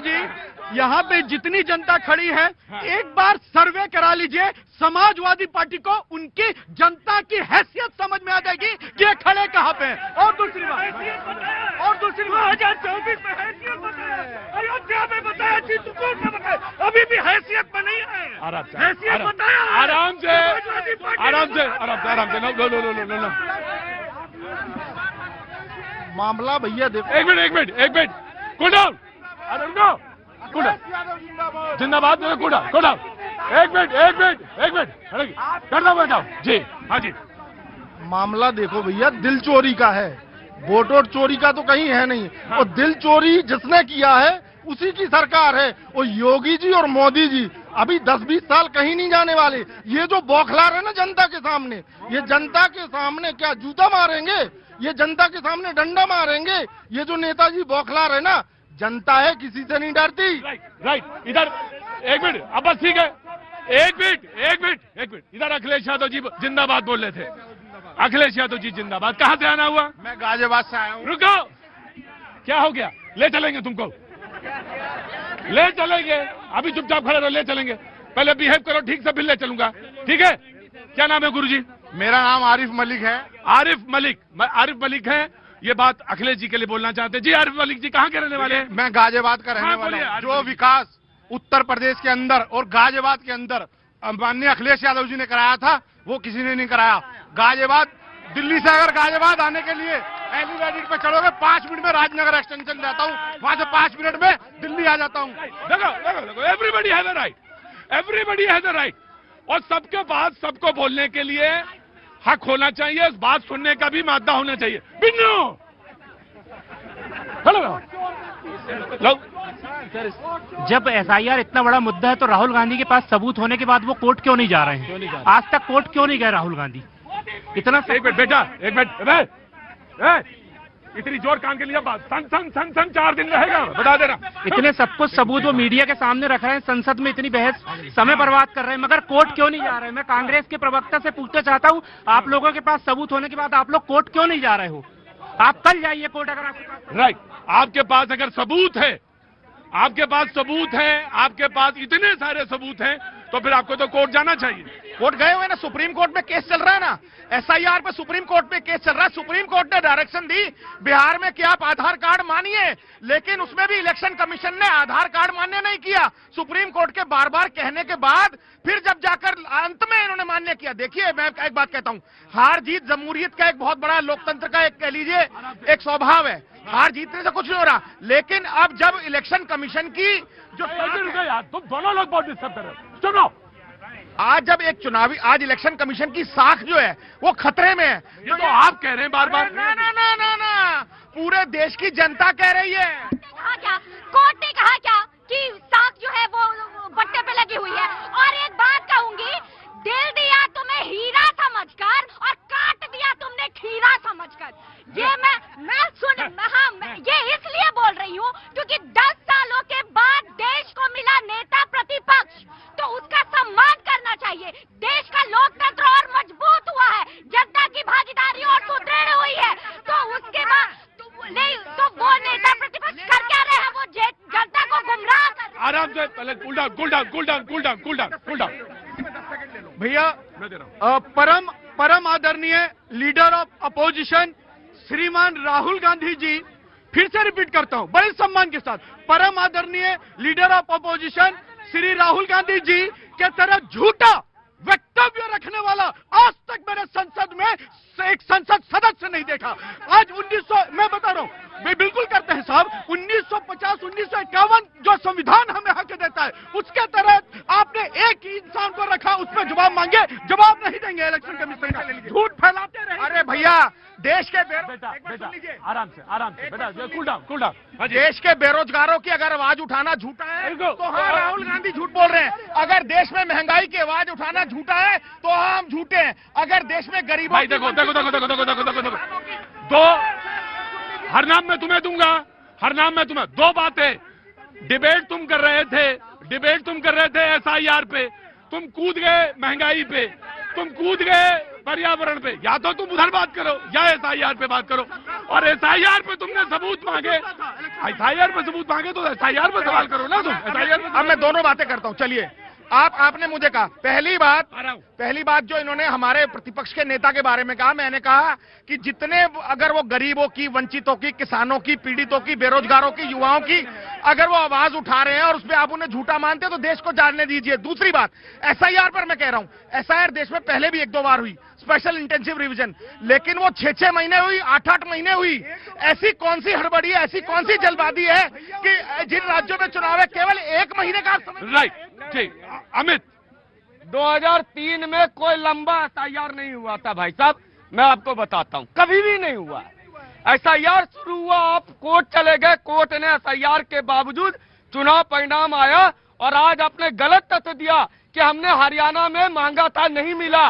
जी, यहाँ पे जितनी जनता खड़ी है, एक बार सर्वे करा लीजिए, समाजवादी पार्टी को उनकी जनता की हैसियत समझ में आ जाएगी कि ये खड़े कहाँ पे हैं। और दूसरी बात 2024 में हैसियत बताया, अयोध्या में बताया, चित्रकूट में बताया, अभी भी हैसियत में नहीं है। हैसियत बताया, आराम से नो। मामला भैया देखो, एक मिनट कूल डाउन, जिंदाबाद, कूल डाउन, एक मिनट कर दो जी। हाँ जी, मामला देखो भैया, दिल चोरी का है, वोट चोरी का तो कहीं है नहीं। और दिल चोरी जिसने किया है उसी की सरकार है। और योगी जी और मोदी जी अभी 10-20 साल कहीं नहीं जाने वाले। ये जो बौखला रहे ना जनता के सामने, ये जनता के सामने क्या जूता मारेंगे, ये जनता के सामने डंडा मारेंगे। ये जो नेताजी बौखला रहे ना, जनता है, किसी से नहीं डरती। राइट इधर एक मिनट, अब बस ठीक है, एक मिनट इधर अखिलेश यादव जी जिंदाबाद बोल रहे थे। अखिलेश यादव जी जिंदाबाद, कहाँ से आना हुआ? मैं गाजियाबाद से आया हूँ। रुको, क्या हो गया? ले चलेंगे तुमको, ले चलेंगे, अभी चुपचाप खड़े रहो, ले चलेंगे। पहले बिहेव करो ठीक से, फिर ले चलूंगा, ठीक है? क्या नाम है गुरुजी? मेरा नाम आरिफ मलिक है। आरिफ मलिक है। ये बात अखिलेश जी के लिए बोलना चाहते हैं। जी आरिफ मलिक जी, कहाँ के रहने वाले हैं? मैं गाजियाबाद का रहने वाला हूँ। जो विकास उत्तर प्रदेश के अंदर और गाजियाबाद के अंदर माननीय अखिलेश यादव जी ने कराया था, वो किसी ने नहीं कराया। गाजियाबाद, दिल्ली से अगर गाजियाबाद आने के लिए एलिवेटेड पे चढ़ोगे 5 मिनट में राजनगर एक्सटेंशन जाता हूँ, वहां से 5 मिनट में दिल्ली आ जाता हूँ। देखो, एवरीबडी हैज अ राइट, और सबके पास सबको बोलने के लिए हक होना चाहिए, इस बात सुनने का भी मादा होना चाहिए। बिन्नू जब एसआईआर इतना बड़ा मुद्दा है तो राहुल गांधी के पास सबूत होने के बाद वो कोर्ट क्यों नहीं जा रहे हैं? आज तक कोर्ट क्यों नहीं गए राहुल गांधी? इतना एक मिनट बेटा, एक मिनट, इतनी जोर कान के लिए बात, सन 4 दिन रहेगा, बता दे रहा। इतने सब कुछ सबूत वो मीडिया के सामने रख रहे हैं, संसद में इतनी बहस, समय बर्बाद कर रहे हैं, मगर कोर्ट क्यों नहीं जा रहे हैं? मैं कांग्रेस के प्रवक्ता से पूछना चाहता हूं, आप लोगों के पास सबूत होने के बाद आप लोग कोर्ट क्यों नहीं जा रहे हो? आप कल जाइए कोर्ट अगर आपके पास। राइट, आपके पास अगर सबूत है, आपके पास इतने सारे सबूत हैं, तो फिर आपको तो कोर्ट जाना चाहिए। कोर्ट गए हुए ना, सुप्रीम कोर्ट में केस चल रहा है ना, एसआईआर पे सुप्रीम कोर्ट में केस चल रहा है। सुप्रीम कोर्ट ने डायरेक्शन दी बिहार में कि आप आधार कार्ड मानिए, लेकिन उसमें भी इलेक्शन कमीशन ने आधार कार्ड मान्य नहीं किया। सुप्रीम कोर्ट के बार बार कहने के बाद फिर जब जाकर अंत में इन्होंने मान्य किया। देखिए, मैं एक बात कहता हूं, हार जीत जमहूरियत का एक बहुत बड़ा, लोकतंत्र का एक, कह लीजिए, एक स्वभाव है। हार जीतने से कुछ नहीं हो रहा, लेकिन अब जब इलेक्शन कमीशन की जो तुम दोनों लोग बहुत डिस्टर्ब कर रहे हो, सुनो। आज जब एक चुनावी, आज इलेक्शन कमीशन की साख जो है वो खतरे में है। ये तो आप कह रहे हैं बार बार। ना, पूरे देश की जनता कह रही है। कहा क्या? कोर्ट ने कहा क्या कि साख जो है वो बट्टे पे लगी हुई है? और एक बात कहूंगी, दिल दिया तुम्हें हीरा समझकर और काट दिया तुमने खीरा समझकर। ये मैं ये इसलिए बोल रही हूँ क्योंकि 10 सालों के बाद देश को मिला नेता प्रतिपक्ष, तो उसका सम्मान करना चाहिए। देश का लोकतंत्र और मजबूत हुआ है, जनता की भागीदारी और सुदृढ़ हुई है, तो उसके बाद तो वो नेता प्रतिपक्ष कर क्या रहे हैं? वो जनता को गुमराह कर। आराम से, पहले कूल डाउन। भैया, परम आदरणीय लीडर ऑफ अपोजिशन श्रीमान राहुल गांधी जी, फिर से रिपीट करता हूं बड़े सम्मान के साथ, परम आदरणीय leader of opposition Shri Rahul Gandhi ji के तरह झूठा वक्तव्य रखने वाला आज तक मेरे संसद में एक संसद सदस्य नहीं देखा। आज 1900, मैं बता रहा हूं, वे बिल्कुल करते हैं साहब, 1950-1951 जो संविधान हमें हक देता है, उसके तहत आपने एक इंसान को रखा, उस पर जवाब मांगे, जवाब नहीं देंगे इलेक्शन कमीशन, झूठ फैलाते रहे। अरे भैया, देश के बेटा आराम से बेटा, कूल डाउन। देश के बेरोजगारों की अगर आवाज उठाना झूठा है तो हाँ, राहुल गांधी झूठ बोल रहे हैं। अगर देश में महंगाई की आवाज उठाना झूठा है तो हम झूठे हैं। अगर देश में गरीबों, देखो, दो हर नाम मैं तुम्हें दूंगा, दो बातें। डिबेट तुम कर रहे थे एसआईआर पे, तुम कूद गए महंगाई पे, तुम कूद गए पर्यावरण पे। या तो तुम उधर बात करो या एसआईआर पे बात करो। और एसआईआर पे तुमने सबूत मांगे, एसआईआर पे सबूत मांगे तो एसआईआर पे सवाल करो ना तुम। एसआईआर पे अब मैं दोनों बातें करता हूं। चलिए, आपने मुझे कहा पहली बात जो इन्होंने हमारे प्रतिपक्ष के नेता के बारे में कहा, मैंने कहा कि जितने अगर वो गरीबों की, वंचितों की, किसानों की, पीड़ितों की, बेरोजगारों की, युवाओं की अगर वो आवाज उठा रहे हैं और उसमें आप उन्हें झूठा मानते हैं तो देश को जानने दीजिए। दूसरी बात, एसआईआर पर मैं कह रहा हूं, एसआईआर देश में पहले भी 1-2 बार हुई, स्पेशल इंटेंसिव रिवीजन, लेकिन वो 6-6 महीने हुई, 8-8 महीने हुई। ऐसी कौन सी हड़बड़ी है, ऐसी कौन सी जल्दबाजी है कि जिन राज्यों में चुनाव है केवल 1 महीने का समय। राइट, ठीक। अमित, 2003 में कोई लंबा एसआईआर नहीं हुआ था भाई साहब, मैं आपको बताता हूं, कभी भी नहीं हुआ। एसआईआर शुरू हुआ, आप कोर्ट चले गए, कोर्ट ने एसआईआर के बावजूद चुनाव परिणाम आया और आज आपने गलत तथ्य दिया कि हमने हरियाणा में मांगा था, नहीं मिला।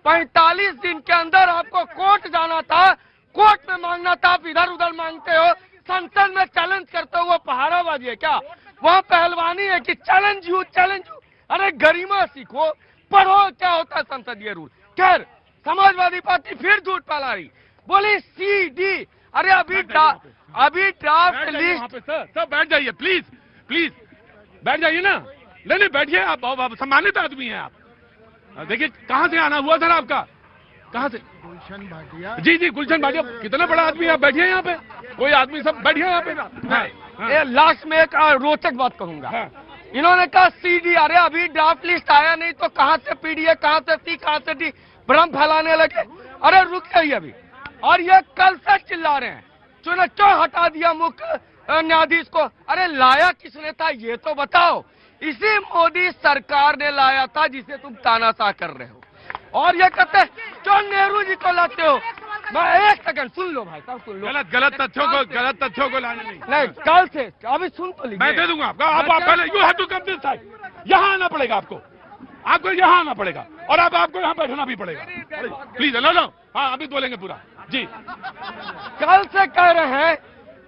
45 दिन के अंदर आपको कोर्ट जाना था, कोर्ट में मांगना था, आप इधर उधर मांगते हो। संसद में चैलेंज करते हो, वो पहाड़ाबाजी है क्या? वहाँ पहलवानी है कि चैलेंज यू। अरे गरिमा सीखो, पढ़ो क्या होता है संसदीय रूल। खैर, समाजवादी पार्टी फिर झूठ फैला रही, बोली सीडी। अरे अभी ड्राफ्ट लिस्ट। सर बैठ जाइए प्लीज, बैठ जाइए ना। नहीं बैठिए, आप सम्मानित आदमी हैं आप। देखिए कहाँ से आना हुआ सर आपका, कहाँ से? गुलशन भाटिया। जी गुलशन भाटिया, कितना बड़ा आदमी है, आप बैठिए यहाँ पे। कोई आदमी सब बैठिए यहाँ पे। लास्ट में एक रोचक बात कहूंगा। इन्होंने कहा सीडी, अरे अभी ड्राफ्ट लिस्ट आया नहीं तो कहां से पीडीए, कहां से सी, कहां से डी, भ्रम फैलाने लगे। अरे रुक जाइए अभी। और ये कल से चिल्ला रहे हैं चुनाव क्यों हटा दिया मुख्य न्यायाधीश को। अरे लाया किसने था ये तो बताओ। इसी मोदी सरकार ने लाया था जिसे तुम तानाशाह कर रहे हो। और ये कहते हैं क्यों नेहरू जी को लाते हो। मैं एक सेकंड सुन लो भाई साहब, सुन लो। गलत तथ्यों को लाने नहीं। कल से अभी सुन तो लीजिए, मैं दे दूंगा आपको। आप पहले you have to come this side, यहाँ आना पड़ेगा आपको यहाँ आना पड़ेगा और आपको यहाँ बैठना भी पड़ेगा। प्लीज लो। हाँ अभी बोलेंगे पूरा जी। कल से कह रहे हैं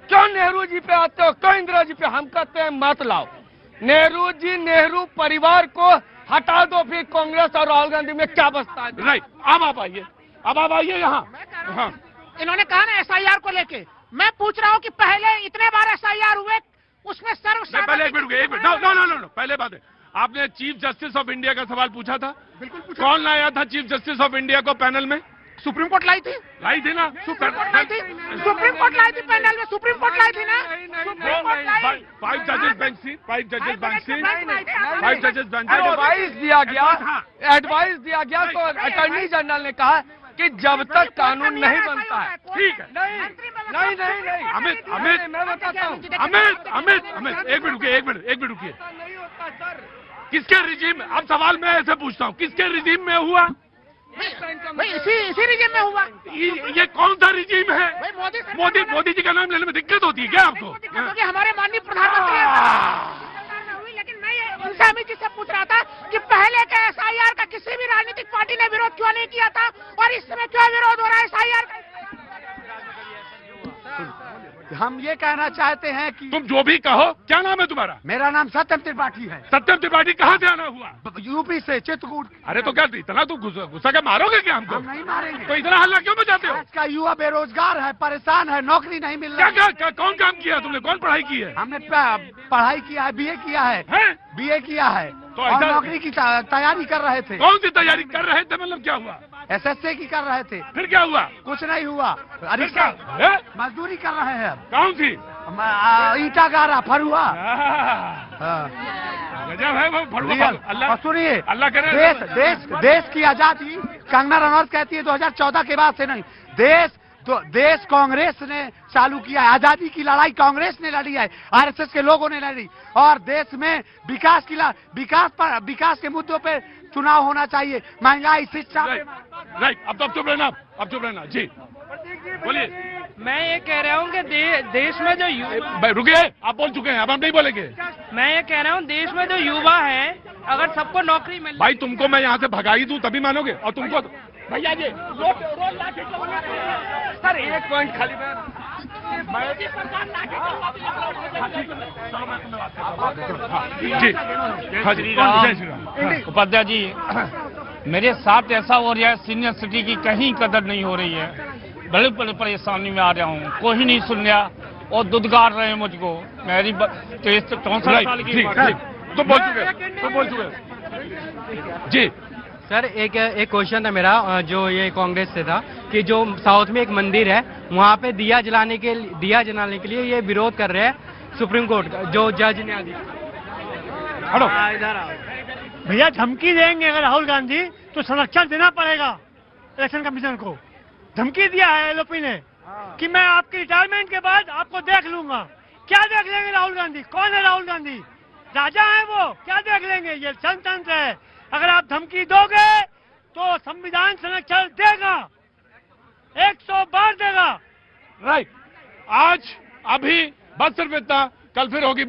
क्यों नेहरू जी पे आते हो, क्यों इंदिरा जी पे। हम कहते हैं मत लाओ नेहरू जी, नेहरू परिवार को हटा दो, फिर कांग्रेस और राहुल गांधी में क्या बचता है। राइट, अब आप आइए यहाँ। हाँ। इन्होंने कहा ना एसआईआर को लेके, मैं पूछ रहा हूँ कि पहले इतने बार एसआईआर हुए, उसमें पहले एक मिनट नो, पहले बात है, आपने चीफ जस्टिस ऑफ इंडिया का सवाल पूछा था। बिल्कुल पूछा। कौन लाया था चीफ जस्टिस ऑफ इंडिया को पैनल में? सुप्रीम कोर्ट लाई थी ना। सुप्रीम कोर्ट लाई थी पैनल में, सुप्रीम कोर्ट लाई थी ना। 5 जजेस बेंच थी, 5 जजेस बेंच। एडवाइस दिया गया तो अटॉर्नी जनरल ने कहा कि जब तक कानून नहीं बनता है। ठीक है। नहीं अमित, मैं बताता हूँ। अमित एक मिनट रुकिए। किसके रिजीम, अब सवाल मैं ऐसे पूछता हूँ, किसके रिजीम में हुआ? भाई इसी रीजन में हुआ। ये कौन सा रिजीम है? भाई मोदी जी का नाम लेने में दिक्कत होती है क्या आपको? क्योंकि हमारे माननीय प्रधानमंत्री हुई, लेकिन मैं उनसे अमित जी से पूछ रहा था कि पहले के एसआईआर का किसी भी राजनीतिक पार्टी ने विरोध क्यों नहीं किया था और इस समय क्यों विरोध हो रहा है एसआईआर का। हम ये कहना चाहते हैं कि तुम जो भी कहो, क्या नाम है तुम्हारा? मेरा नाम सत्यम त्रिपाठी है। सत्यम त्रिपाठी कहाँ से आना हुआ? यूपी से, चित्रकूट। अरे तो क्या इतना तुम गुस्सा के मारोगे क्या हमको? हम नहीं मारेंगे। तो इतना हल्ला क्यों मचाते हो? आज का युवा बेरोजगार है, परेशान है, नौकरी नहीं मिल रहा है। क्या कौन काम किया तुमने? कौन पढ़ाई की है? हमने पढ़ाई किया है, बीए किया है। बीए किया है तो और नौकरी की तैयारी कर रहे थे। कौन सी तैयारी कर रहे थे? मतलब क्या हुआ? एसएससी की कर रहे थे। फिर क्या हुआ? कुछ नहीं हुआ। अरे मजदूरी कर रहे हैं अब। कौन सी? ईटा गारा, फरुआ। गजब है वो फरुआ। अल्लाह सुनिए, अल्लाह करे देश की आजादी कंगना रनौत कहती है 2014 के बाद से नहीं। देश कांग्रेस ने चालू किया है। आजादी की लड़ाई कांग्रेस ने लड़ी है, आरएसएस के लोगों ने लड़ी। और देश में विकास के मुद्दों पे चुनाव होना चाहिए, महंगाई, शिक्षा। राइट, अब चुप रहना जी, बोलिए। मैं ये कह रहा हूँ कि देश में जो युवा, रुकिए, आप बोल चुके हैं, अब हम नहीं बोलेंगे। मैं ये कह रहा हूँ देश में जो युवा है, अगर सबको नौकरी मिल, भाई तुमको मैं यहाँ से भगाई दूं तभी मानोगे, और तुमको भैया जी सर एक पॉइंट खाली उपाध्याय जी, मेरे साथ ऐसा हो रहा है, सीनियर सिटी की कहीं कदर नहीं हो रही है। बड़े बड़े परेशानी में आ रहा हूँ, कोई नहीं सुन रहा और दुदगार रहे हैं मुझको। मेरी 63 साल की उम्र है। तो बोल चुके जी सर एक क्वेश्चन था मेरा जो ये कांग्रेस से था कि जो साउथ में एक मंदिर है वहाँ पे दिया जलाने के लिए ये विरोध कर रहे हैं सुप्रीम कोर्ट का, जो जज ने आज भैया धमकी देंगे अगर राहुल गांधी तो संरक्षण देना पड़ेगा इलेक्शन कमीशन को। धमकी दिया है एलओपी ने कि मैं आपकी रिटायरमेंट के बाद आपको देख लूंगा। क्या देख लेंगे राहुल गांधी? कौन है राहुल गांधी? राजा है वो? क्या देख लेंगे? ये जनतंत्र है। अगर आप धमकी दोगे तो संविधान संरक्षण देगा, 100 बार देगा। राइट। आज अभी बस सिर्फ इतना, कल फिर होगी।